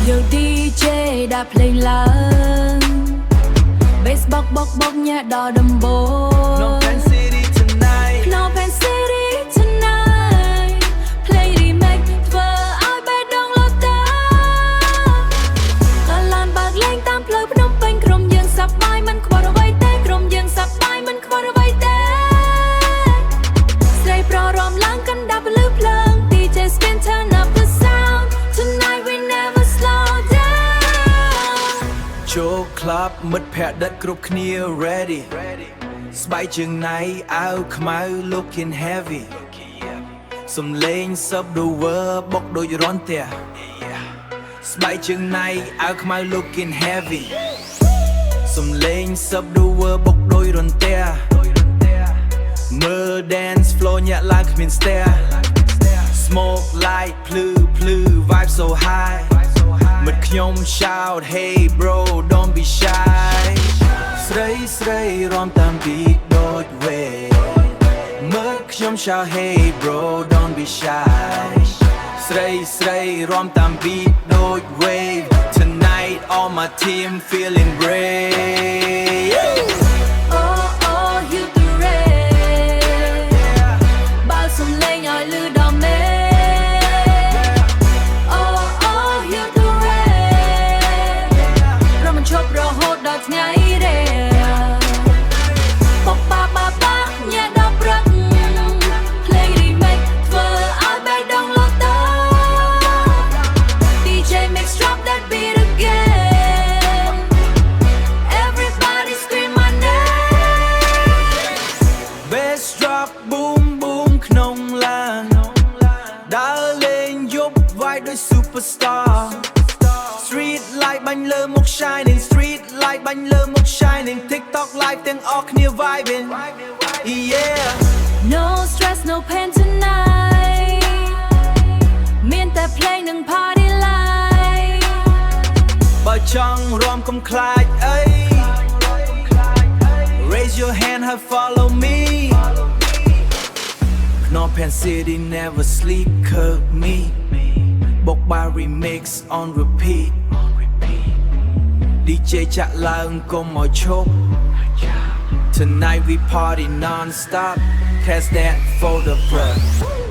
Yo DJ đã play lớn Bass bóc nhẹ đỏ đầm bố Phnom Penh City tonight Phnom Penh City tonight Play đi make vợ ai bé đông lo ta Cả làn bạc lên tam plơ Phnom Penhក្រុមយើងសប្បាយមិនខ្វល់អ្វីទេក្រុមយើងសប្បាយមិនខ្វល់អ្វីទេស្រីប្ររំឡើងកណ្ដាប់លឺភ្លើង DJ spin turn up the sound Tonight we never slow down ចូល club មិត្តភក្តិដិតគ្រប់គ្នា ready ស្បែកជើងណៃអាវខ្មៅ looking heavy សំឡេង subwoofer បុកដូចរន្ទះស្បែកជើងណៃអាវខ្មៅ looking heavy សំឡេង subwoofer បុកដូចរន្ទះមើល dance floor ញាក់ឡើងគ្មានស្ទះ smoke light ភ្លឺ vibe so high មិត្តខ្ញុំ shout hey bro don't be shy ស្រីរាំតាម beat ដូច wave មិត្តខ្ញុំ shout hey bro don't be shy ស្រីរាំតាម beat ដូច wave tonight all my team feeling brave Oh you the red បើសំឡេងឲ្យលឺដល់មេ Oh you the red រំមិនឈប់រហូតដល់ថ្ងៃរេបបាញ៉ែដល់ព្រឹក Play remake ធ្វើឲ្យបែកដងលត់ត DJ mix drop that beat again Everybody scream my name bass drop boom boom ក្នុងឡានដើរលេងយប់វាយដូច superstar street light បាញ់លើមុខ shining street light បាញ់លើមុខ shining TikTok live ទាំងអស់គ្នា vibing yeah No stress no pain tonight មានតែ play និង party light បើចង់រាំកុំខ្លាចអី raise your hand and follow me Phnom Penh City never sleep cook me បុកបា remix on repeat DJ ចាក់ឡើងកុំឲ្យឈប់ Tonight we party non-stop Catch that for the front